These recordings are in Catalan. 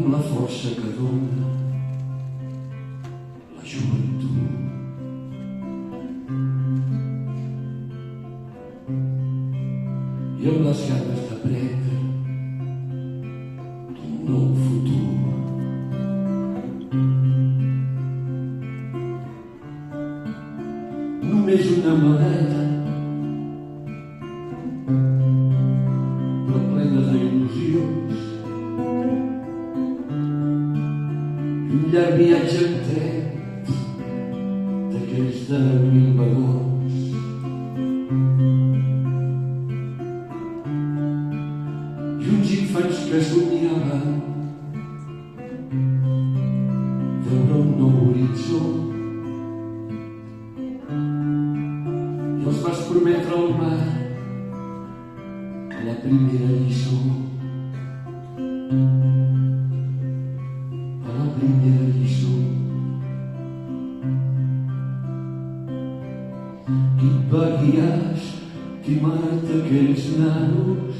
amb la força que dona la joventut. I amb les ganes d'aprendre d'un nou futur. Només una maleta però plena d'il·lusions i un llarg viatge en tren d'aquells de 1000 vagons. I uns infants que somniaven veure un nou horitzó. I els vas prometre al mar a la primera lliçó. A la primera lliçó. Qui et va guiar, estimar-te aquells nanos,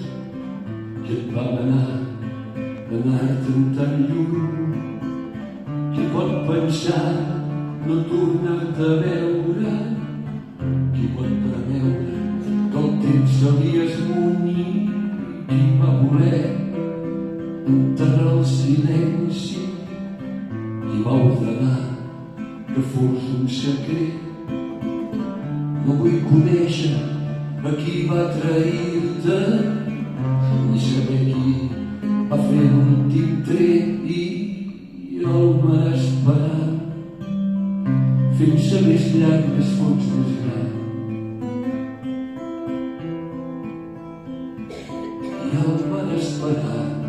qui et va manar d'anar-te'n tan lluny, qui pot pensar no tornar-te a veure, qui pot preveure que el temps se li esmunyi, qui va voler enterrar el silenci, qui va ordenar que fos un secret. No vull conèixer a qui va trair-te, ni saber qui va fer l'últim tret i el mar esperant, fent-se més llarg, més fons, més gran. I el mar esperant,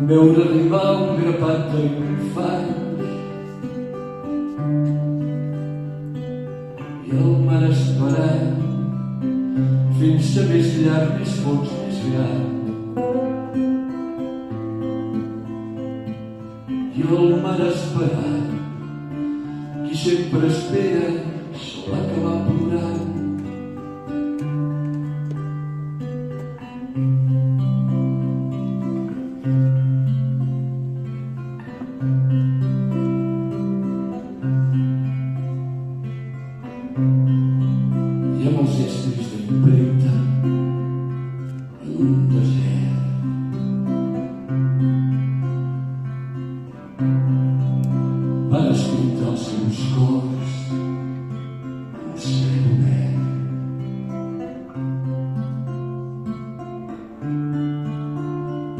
veure arribar un grapat d'infants. I el mar esperant, fent-se més llarg, més fons, més gran. I el mar esperant, qui sempre espera sol acabar plorant. I amb els estris d'impremta en un desert van escriure els seus cors en cel obert.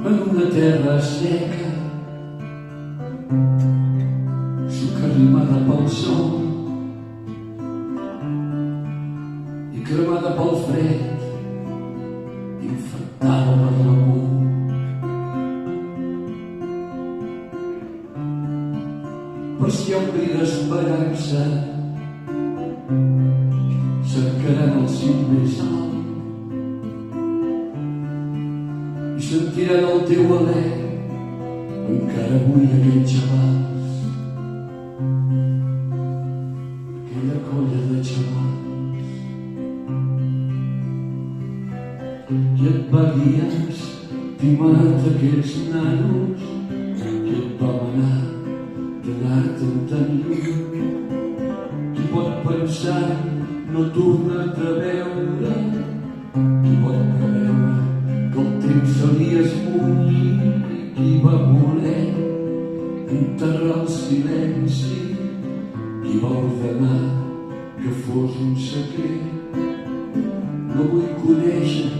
En una terra seca, socarrimada pel sol i cremada pel fred, infectada per la por. Però si hi ha un bri d'esperança, cercaran el cim més alt i sentiran el teu alè encara avui aquells xavals, aquella colla de xavals. Qui et va guiar, estimar-te aquells nanos, qui et va manar d'anar-te'n tan lluny, qui pot pensar no tornar-te a veure, qui pot preveure que el temps se li esmunyi, qui va voler enterrar el silenci, qui va ordenar que fos un secret. No vull conèixer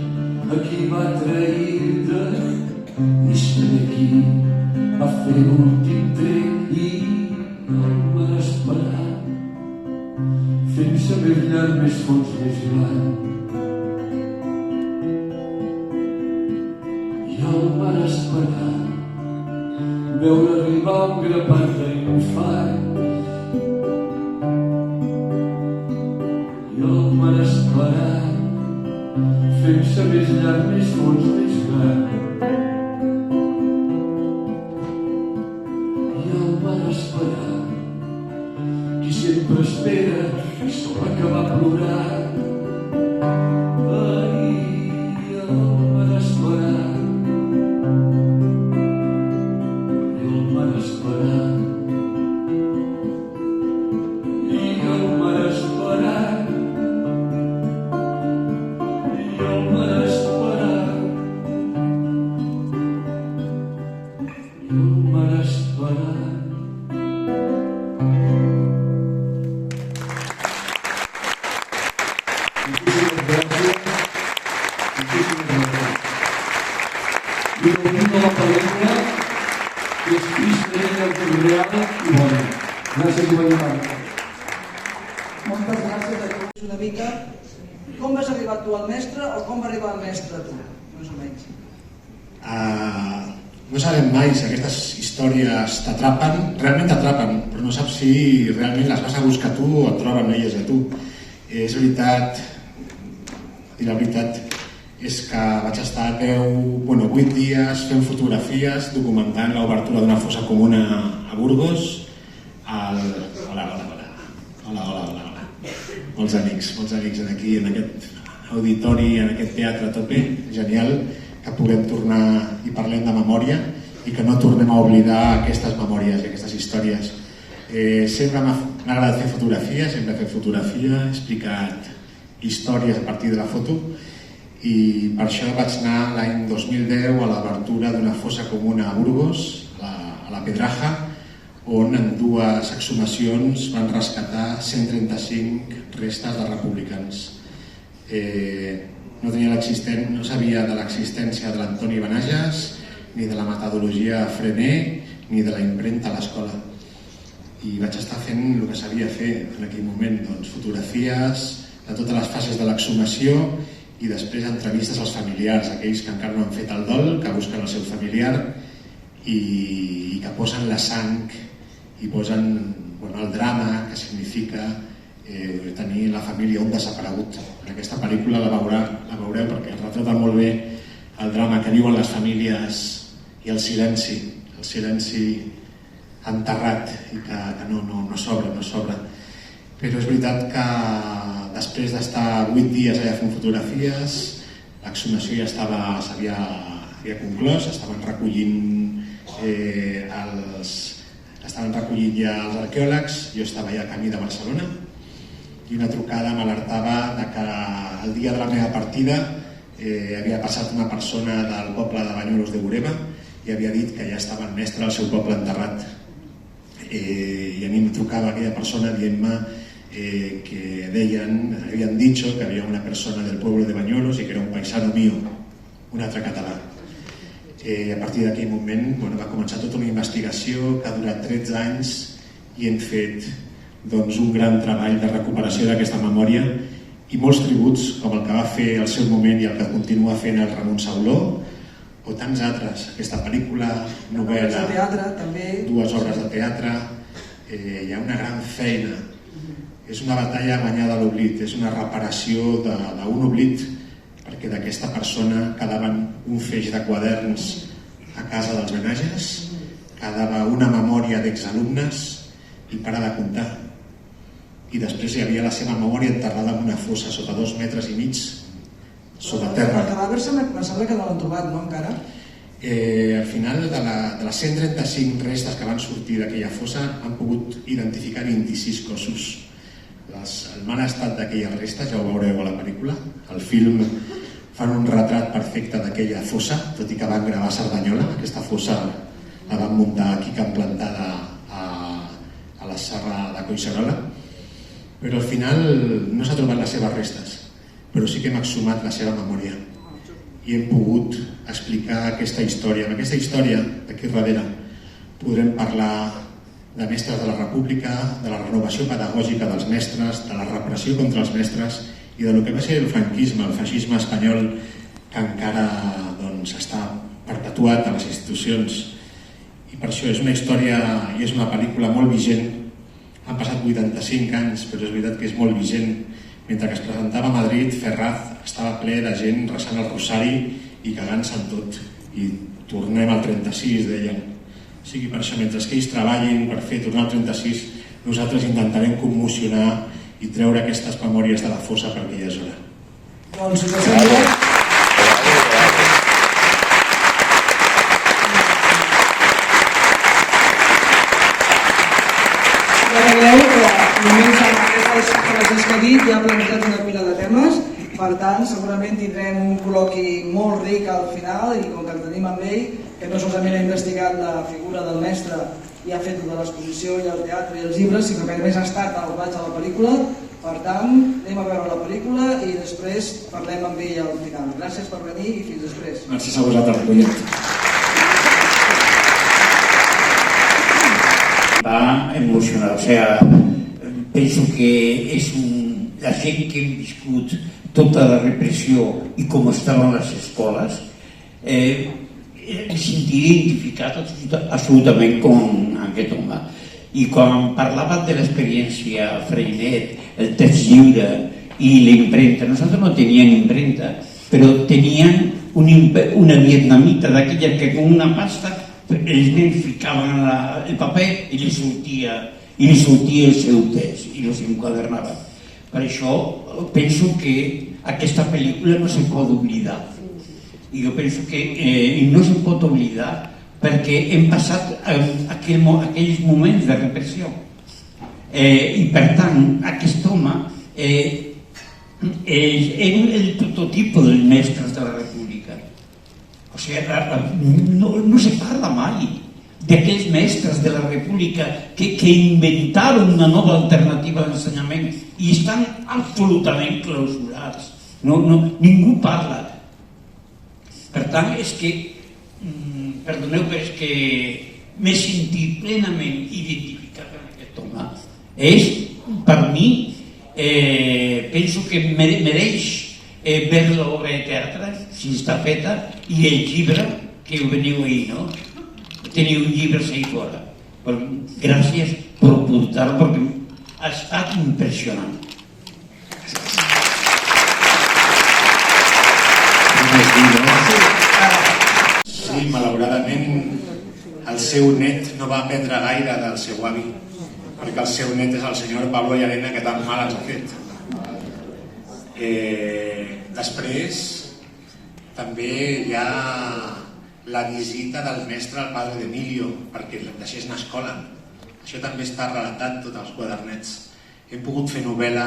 a qui va trair-te, ni saber qui va fer l'últim tret i el mar esperant, fent-se més llarg, més fons, més gran. I el mar esperant, veure arribar un grapat d'infants. I el mar esperant, fent-se més llarg, més fons, més gran. I el mar esperant, qui sempre espera sol acabar plorant. Ai, el mar esperant, Moltíssimes gràcies. I el títol de la pel·lícula és trista, real i bona. Gràcies i bona tarda. Moltes gràcies a tu. Una mica, com vas arribar tu al mestre o com va arribar el mestre a tu, més o menys? No sabem mai si aquestes històries t'atrapen, realment t'atrapen, però no saps si realment les vas a buscar tu o et troben elles a tu. És veritat, i la veritat és que vaig estar 8 dies fent fotografies, documentant l'obertura d'una fossa comuna a Burgos. Hola. Molts amics aquí, en aquest auditori, en aquest teatre a tope, genial, que puguem tornar i parlem de memòria i que no tornem a oblidar aquestes memòries i aquestes històries. Sempre m'ha agradat fer fotografia, sempre he fet fotografia, he explicat històries a partir de la foto i per això vaig anar l'any 2010 a l'obertura d'una fossa comuna a Burgos, a la Pedraja, on en 2 exhumacions van rescatar 135 restes de republicans. No sabia de l'existència de l'Antoni Benages, ni de la metodologia Frené, ni de la impremta a l'escola. I vaig estar fent el que sabia fer en aquell moment, fotografies de totes les fases de l'exhumació i després entrevistes als familiars, aquells que encara no han fet el dol, que busquen el seu familiar i que posen la sang i posen el drama que significa tenir la família un desaparegut. En aquesta pel·lícula la veureu perquè retrata molt bé el drama que viuen les famílies i el silenci enterrat i que no s'obre. Però és veritat que després d'estar 8 dies allà fent fotografies, l'exhumació ja s'havia conclòs, estaven recollint ja els arqueòlegs, jo estava ja a camí de Barcelona i una trucada m'alertava que el dia de la meva partida havia passat una persona del poble de Banyoles de Bureba i havia dit que ja estava el mestre al seu poble enterrat. I a mi em trucava aquella persona dient-me que habían dicho que había una persona del pueblo de Bañuelos y que era un paisano mío, un altre català. A partir d'aquell moment va començar tota una investigació que ha durat 13 anys i hem fet un gran treball de recuperació d'aquesta memòria i molts tributs, com el que va fer al seu moment i el que continua fent el Ramon Sauló o tants altres. Aquesta pel·lícula, novel·la, 2 obres de teatre, hi ha una gran feina. És una batalla guanyada a l'oblit, és una reparació d'un oblit, perquè d'aquesta persona quedaven un feix de quaderns a casa dels Benages, quedava una memòria d'exalumnes i para de comptar. I després hi havia la seva memòria enterrada en una fossa sota 2,5 metres sota terra. El cadàver me sembla que no l'han trobat, no, encara? Al final, de les 135 restes que van sortir d'aquella fossa, han pogut identificar 26 cossos. El mal estat d'aquelles restes, ja ho veureu a la pel·lícula, al film fan un retrat perfecte d'aquella fossa, tot i que van gravar a Cerdanyola. Aquesta fossa la van muntar aquí Can Plantada a la serra de Collserola, però al final no s'ha trobat les seves restes, però sí que hem exhumat la seva memòria i hem pogut explicar aquesta història. Amb aquesta història, d'aquí darrere, podrem parlar de mestres de la República, de la renovació pedagògica dels mestres, de la repressió contra els mestres i de lo que va ser el franquisme, el feixisme espanyol, que encara està perpetuat a les institucions. I per això és una història i és una pel·lícula molt vigent. Han passat 85 anys, però és veritat que és molt vigent. Mentre que es presentava a Madrid, Ferraz estava ple de gent resant el rosari i cagant-se en tot. I tornem al 36, deien. O sigui, per això, mentre que ells treballin per fer tornar al 36, nosaltres intentarem commocionar i treure aquestes memòries de la fossa perquè ja és hora. Doncs, si us sembla... Ja veureu que només amb aquestes coses que he dit ja ha plantejat una pila de temes, per tant segurament tindrem un col·loqui molt ric al final i com que el tenim amb ell, que no solament ha investigat la figura del mestre i ha fet tota l'exposició i el teatre i els llibres, sinó que a més ha estat al rodatge de la pel·lícula, Per tant, anem a veure la pel·lícula i després parlem amb ell al final. Gràcies per venir i fins després. Gràcies a vosaltres, Ripollet. Va emocionar, o sea, penso que és la gent que hem viscut tota la repressió i com estaven les escoles, em sentiré identificat absolutament com aquest home. I quan parlava de l'experiència Freinet, el text lliure i l'impremta, nosaltres no teníem impremta, però tenien una vietnamita d'aquella que com una pasta els nens ficaven el paper i li sortia el seu text i els enquadernaven. Per això penso que aquesta pel·lícula no se pot oblidar. I jo penso que no se pot oblidar perquè hem passat aquells moments de repressió. I per tant, aquest home era el prototipo dels mestres de la República. O sigui, no se parla mai d'aquells mestres de la República que inventaron una nova alternativa d'ensenyament i estan absolutament clausurats. Ningú parla. Per tant, és que, perdoneu, però és que m'he sentit plenament identificat amb aquest home. Per mi, penso que mereix veure l'obra de teatre, si està feta, i el llibre, que ho veniu ahir, no? Teniu llibres ahí fora. Gràcies per portar-lo, perquè ha estat impressionant. Sí, malauradament el seu net no va aprendre gaire del seu avi, perquè el seu net és el senyor Pablo Llarena, que tan mal ens ha fet. Després també hi ha la visita del mestre al padre d'Emilio perquè el deixés anar a escola. Això també està relatat tots els quadernets. Hem pogut fer novel·la,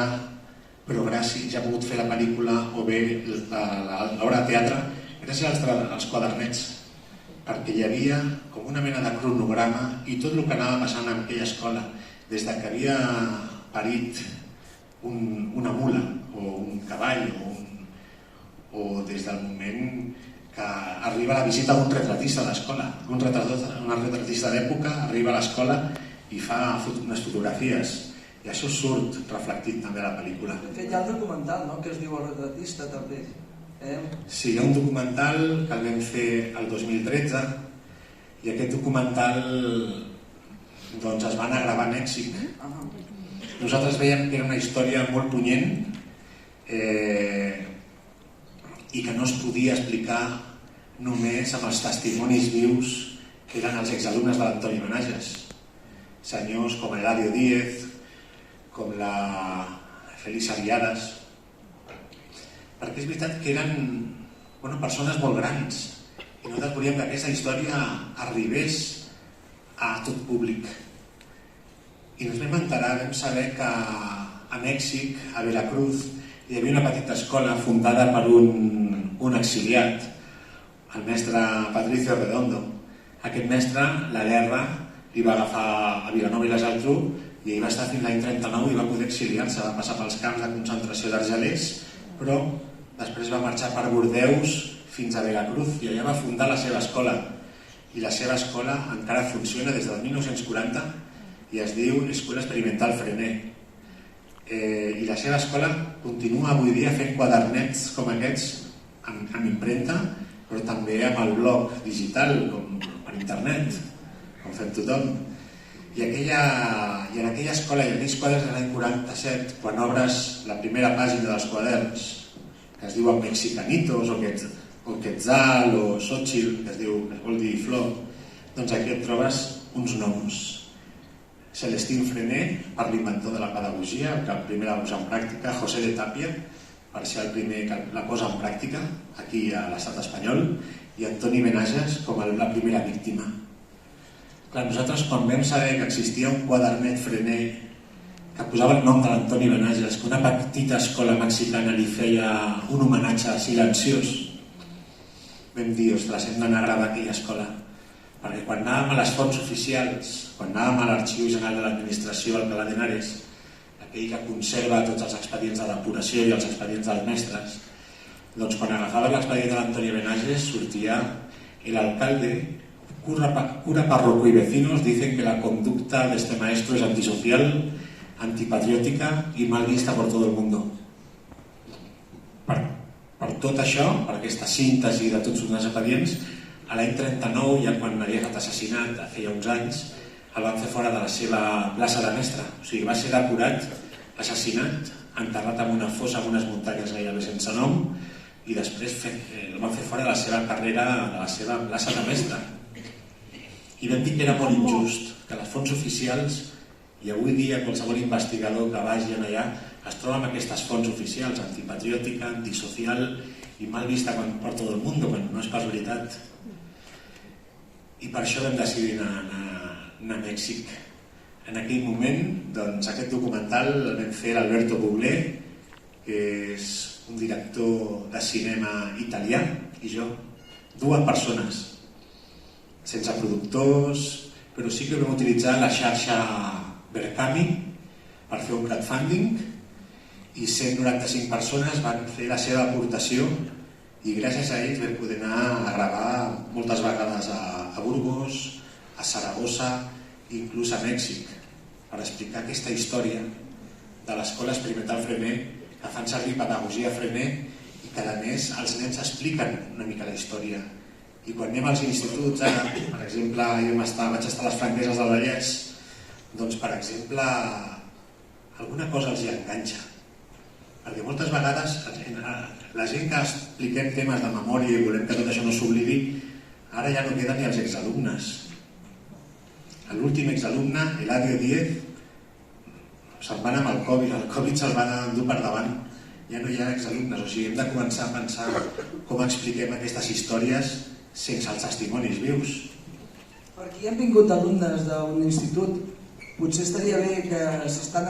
però gràcies, ja he pogut fer la pel·lícula o bé l'obra de teatre gràcies als quadernets, perquè hi havia com una mena de cronograma i tot el que anava passant en aquella escola, des de que havia parit una mula o un cavall o des del moment que arriba la visita d'un retratista a l'escola. Un retratista d'època arriba a l'escola i fa unes fotografies i això surt reflectit també a la pel·lícula. De fet, hi ha un documental, no?, que es diu El retratista, també. Sí, hi ha un documental que el vam fer el 2013 i aquest documental doncs es va anar a gravar a Mèxic. Nosaltres veiem que era una història molt punyent i que no es podia explicar només amb els testimonis vius que eren els exalumnes de l'Antoni Menages, senyors com Eladio Díez, com la Felisa Viadas, perquè és veritat que eren persones molt grans i nosaltres volíem que aquesta història arribés a tot públic. I ens vam enterar, vam saber que a Mèxic, a Veracruz, hi havia una petita escola fundada per un exiliat, el mestre Patricio Redondo. Aquest mestre, la guerra, li va agafar a Vilanova i la Geltrú i ell va estar fins l'any 39 i va poder exiliar-se, va passar pels camps de concentració d'argelers, però després va marxar per Bordeus fins a Veracruz i allà va fundar la seva escola. I la seva escola encara funciona des del 1940 i es diu Escola Experimental Freinet. I la seva escola continua avui dia fent quadernets com aquests amb impremta, però també amb el blog digital, com per internet, com fem tothom. I en aquella escola i en aquells quaderns de l'any 47, quan obres la primera pàgina dels quaderns, que es diuen Mexicanitos o Quetzal o Xochitl, que es vol dir flor, doncs aquí et trobes uns noms. Celestín Freinet, per l'inventor de la pedagogia, que el primer la posa en pràctica, José de Tapia, per ser el primer que la posa en pràctica aquí a l'estat espanyol, i Antoni Menages com la primera víctima. Clar, nosaltres quan vam saber que existia un quadernet Freinet que posava el nom de l'Antoni Menages, que una petita escola mexicana li feia un homenatge silenciós, vam dir, ostres, hem d'anar a gravar aquella escola. Perquè quan anàvem a les fonts oficials, quan anàvem a l'Arxiu General de l'Administració, al Alcalá de Henares, aquell que conserva tots els expedients de depuració i els expedients dels mestres, doncs quan agafava l'expedient de l'Antonio Benages sortia: el alcalde, cura párroco y vecinos dicen que la conducta de este maestro es antisocial, antipatriótica y mal vista por todo el mundo. Per tot això, per aquesta síntesi de tots els expedients, a l'any 39, ja quan havia estat assassinat, feia uns anys, el van fer fora de la seva plaça de mestre. O sigui, va ser depurat, assassinat, enterrat en una fossa en unes muntanyes gairebé sense nom, i després el van fer fora de la seva carrera, de la seva plaça de mestre. I vam dir que era molt injust, que les fonts oficials, i avui dia qualsevol investigador que vagi allà es troba amb aquestes fonts oficials, antipatriòtica, antisocial i mal vista per tot el món, quan no és pas veritat. I per això vam decidir anar a Mèxic. En aquell moment, doncs, aquest documental el vam fer l'Alberto Buglé, que és un director de cinema italià, i jo, 2 persones, sense productors, però sí que vam utilitzar la xarxa Berkami per fer un crowdfunding, i 195 persones van fer la seva aportació, i gràcies a ells vam poder anar a gravar moltes vegades a Burgos, a Saragossa i inclús a Mèxic, per explicar aquesta història de l'escola experimental Frené, que fan servir pedagogia Frené i que a més els nens expliquen una mica la història. I quan anem als instituts, ara, per exemple, jo vaig estar a les Franqueses del Vallès, doncs, per exemple, alguna cosa els hi enganxa. Perquè moltes vegades la gent que expliquem temes de memòria i volem que tot això no s'oblidi, ara ja no queden ni els exalumnes. L'últim exalumne, Eladio Díez, se'n van amb el Covid se'l van endur per davant. Ja no hi ha exalumnes, o sigui, hem de començar a pensar com expliquem aquestes històries sense els testimonis vius. Per aquí han vingut alumnes d'un institut. Potser estaria bé que s'estan